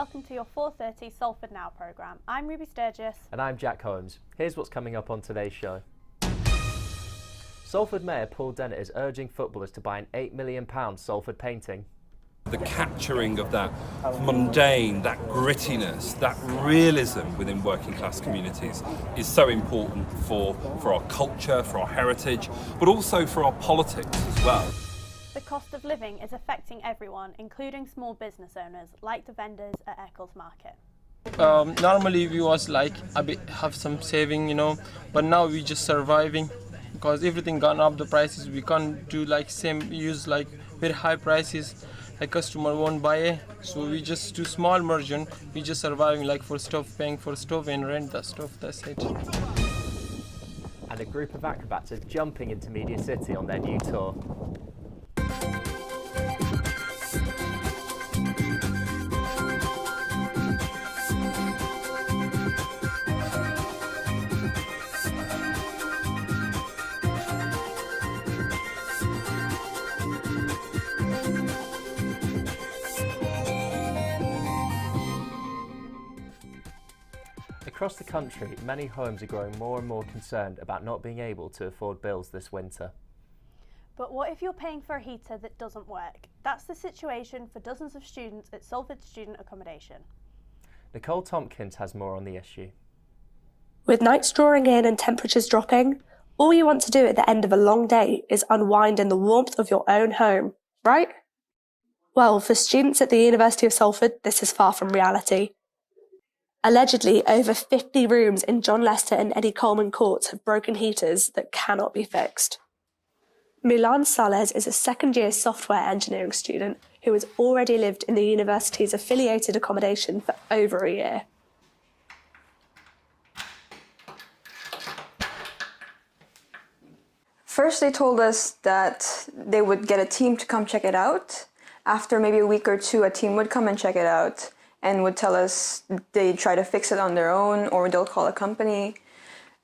welcome to your 4:30 Salford Now programme. I'm Ruby Sturgis. And I'm Jack Holmes. Here's what's coming up on today's show. Salford Mayor Paul Dennett is urging footballers to buy an £8 million Salford painting. The capturing of that mundane, that grittiness, that realism within working class communities is so important for our culture, for our heritage, but also for our politics as well. The cost of living is affecting everyone, including small business owners like the vendors at Eccles Market. Normally we was like have some saving, but now we just surviving because everything gone up the prices. We can't do use very high prices. A customer won't buy it, so we just do small margin. We just surviving for stove, paying for stove and rent the stove. That's it. And a group of acrobats are jumping into Media City on their new tour. Across the country, many homes are growing more and more concerned about not being able to afford bills this winter. But what if you're paying for a heater that doesn't work? That's the situation for dozens of students at Salford Student Accommodation. Nicole Tompkins has more on the issue. With nights drawing in and temperatures dropping, all you want to do at the end of a long day is unwind in the warmth of your own home, right? Well, for students at the University of Salford, this is far from reality. Allegedly, over 50 rooms in John Lester and Eddie Coleman courts have broken heaters that cannot be fixed. Milan Sales is a second-year software engineering student who has already lived in the university's affiliated accommodation for over a year. First, they told us that they would get a team to come check it out. After maybe a week or two, a team would come and check it out and would tell us they'd try to fix it on their own or they'll call a company.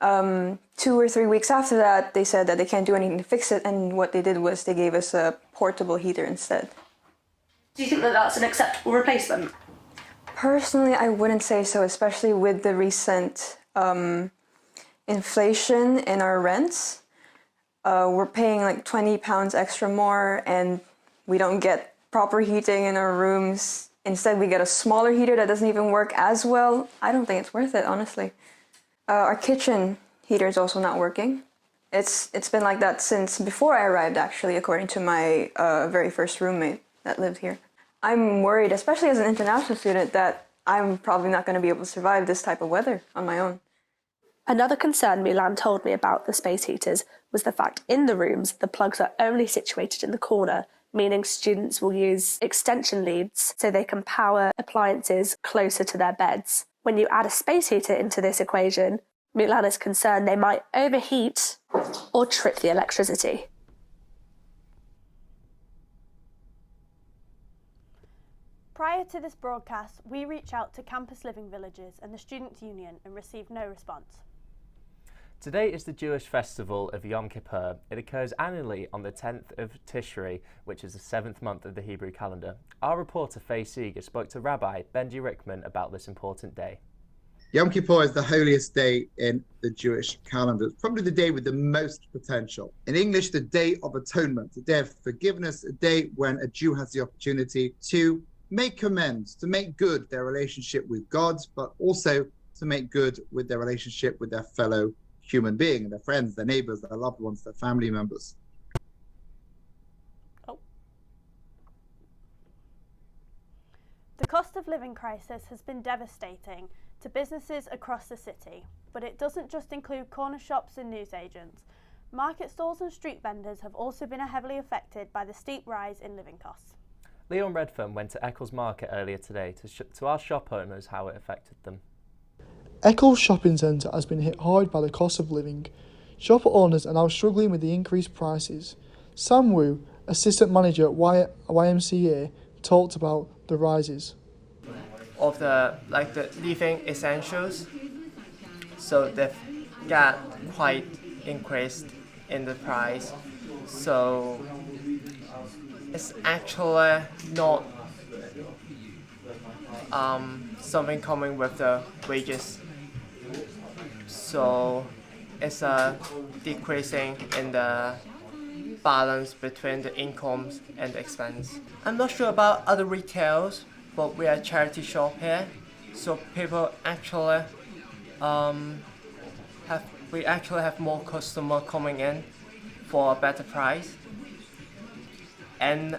2 or 3 weeks after that, they said that they can't do anything to fix it, and what they did was they gave us a portable heater instead. Do you think that that's an acceptable replacement? Personally, I wouldn't say so, especially with the recent inflation in our rents. We're paying £20 extra more, and we don't get proper heating in our rooms. Instead, we get a smaller heater that doesn't even work as well. I don't think it's worth it, honestly. Our kitchen heater is also not working. It's been like that since before I arrived, actually, according to my very first roommate that lived here. I'm worried, especially as an international student, that I'm probably not going to be able to survive this type of weather on my own. Another concern Milan told me about the space heaters was the fact in the rooms the plugs are only situated in the corner, meaning students will use extension leads so they can power appliances closer to their beds. When you add a space heater into this equation, Milan is concerned they might overheat or trip the electricity. Prior to this broadcast, we reached out to Campus Living Villages and the Students' Union and received no response. Today is the Jewish festival of Yom Kippur. It occurs annually on the 10th of Tishri, which is the 7th month of the Hebrew calendar. Our reporter Faye Seeger spoke to Rabbi Benji Rickman about this important day. Yom Kippur is the holiest day in the Jewish calendar. It's probably the day with the most potential. In English, the Day of Atonement, the Day of Forgiveness, a day when a Jew has the opportunity to make amends, to make good their relationship with God, but also to make good with their relationship with their fellow human being, their friends, their neighbors, their loved ones, their family members. The cost of living crisis has been devastating to businesses across the city, but it doesn't just include corner shops and newsagents. Market stalls and street vendors have also been heavily affected by the steep rise in living costs. Leon Redfern went to Eccles Market earlier today to ask shop owners how it affected them. Eccles Shopping Centre has been hit hard by the cost of living. Shop owners are now struggling with the increased prices. Sam Wu, assistant manager at YMCA, talked about the rises. Of the living essentials, so they've got quite increased in the price. So it's actually not something coming with the wages. So it's a decreasing in the balance between the incomes and the expense. I'm not sure about other retails, but we are a charity shop here, so people actually have more customer coming in for a better price. And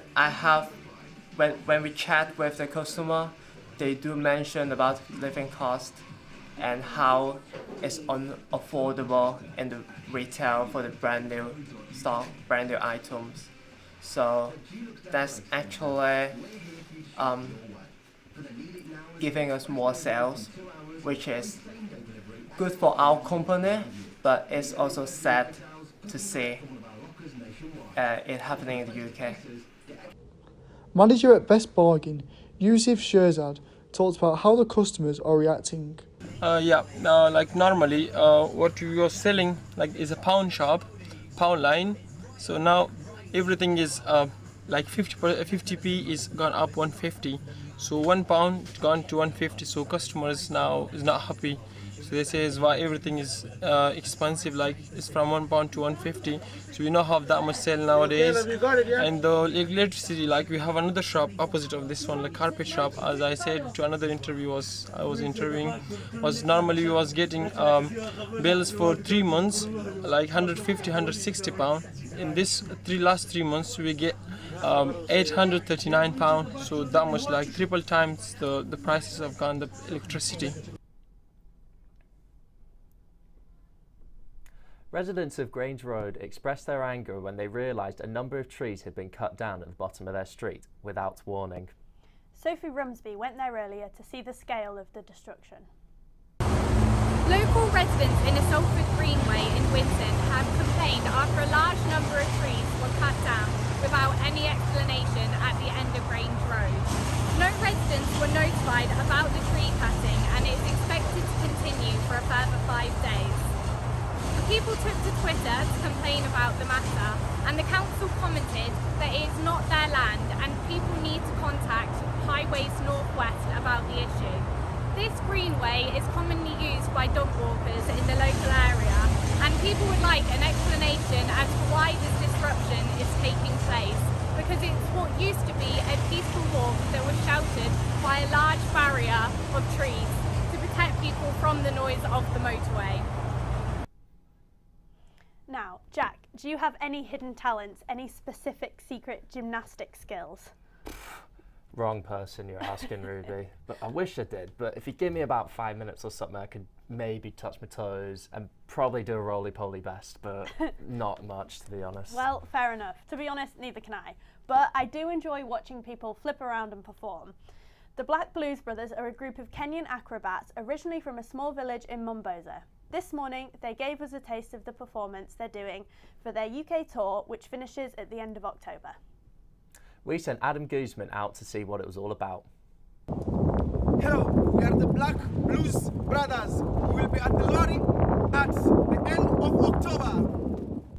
when we chat with the customer, they do mention about living cost and how it's unaffordable in the retail for the brand new stock, brand new items. So that's actually giving us more sales, which is good for our company, but it's also sad to see it happening in the UK. Manager at Best Bargain, Yusuf Sherzad, talked about how the customers are reacting. Like normally what we were selling like is a pound shop, pound line. So now everything is like 50p is gone up 150. So £1 gone to 150. So customers now is not happy. So they say is why everything is expensive, like it's from £1 to 150. So we don't have that much sale nowadays. And the electricity, like we have another shop opposite of this one, the carpet shop. As I said to another interview I was interviewing, was normally we was getting bills for 3 months, like 150, 160 pound. In this last 3 months we get 839 pound. So that much, like triple times the prices have gone, the electricity. Residents of Grange Road expressed their anger when they realised a number of trees had been cut down at the bottom of their street without warning. Sophie Rumsby went there earlier to see the scale of the destruction. Local residents in the Salford Greenway in Winton have complained after a large number of trees were cut down without any explanation at the end of Grange Road. No residents were notified about the tree cutting, and it is expected to continue for a further 5 days. People took to Twitter to complain about the matter, and the council commented that it is not their land and people need to contact Highways Northwest about the issue. This greenway is commonly used by dog walkers in the local area, and people would like an explanation as to why this disruption is taking place, because it's what used to be a peaceful walk that was sheltered by a large barrier of trees to protect people from the noise of the motorway. Now, Jack, do you have any hidden talents, any specific secret gymnastic skills? Wrong person you're asking, Ruby. But I wish I did. But if you give me about 5 minutes or something, I could maybe touch my toes and probably do a roly-poly best, but not much, to be honest. Well, fair enough. To be honest, neither can I. But I do enjoy watching people flip around and perform. The Black Blues Brothers are a group of Kenyan acrobats originally from a small village in Mombasa. This morning, they gave us a taste of the performance they're doing for their UK tour, which finishes at the end of October. We sent Adam Guzman out to see what it was all about. Hello, we are the Black Blues Brothers. We will be at the lorry at the end of October.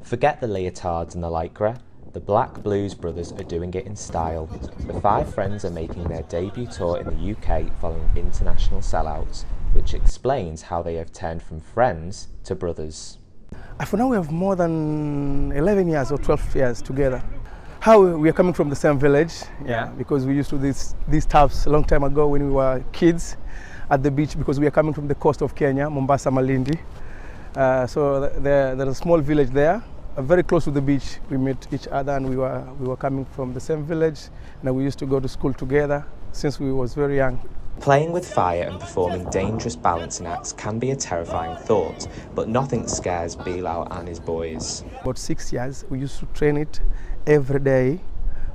Forget the leotards and the lycra. The Black Blues Brothers are doing it in style. The 5 friends are making their debut tour in the UK following international sellouts, which explains how they have turned from friends to brothers. For now we have more than 11 years or 12 years together. How we are coming from the same village, because we used to do these stuffs a long time ago when we were kids at the beach, because we are coming from the coast of Kenya, Mombasa, Malindi. So there's a small village there, very close to the beach. We met each other, and we were coming from the same village, and we used to go to school together since we was very young. Playing with fire and performing dangerous balancing acts can be a terrifying thought, but nothing scares Bilal and his boys. About 6 years, we used to train it every day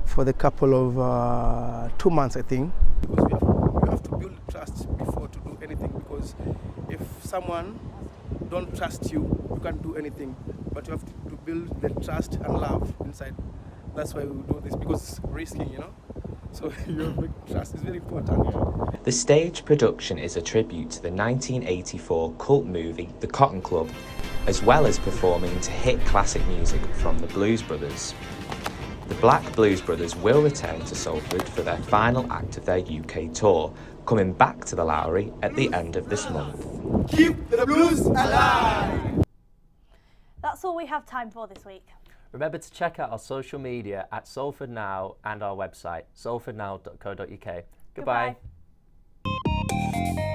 for the couple of 2 months, I think. Because you have to build trust before to do anything, because if someone don't trust you, you can't do anything. But you have to build the trust and love inside. That's why we do this, because it's risky, you know. So your trust is very important. The stage production is a tribute to the 1984 cult movie The Cotton Club, as well as performing to hit classic music from the Blues Brothers. The Black Blues Brothers will return to Salford for their final act of their UK tour, coming back to the Lowry at the end of this month. Keep the blues alive! That's all we have time for this week. Remember to check out our social media at Salford Now and our website, salfordnow.co.uk. Goodbye. Goodbye.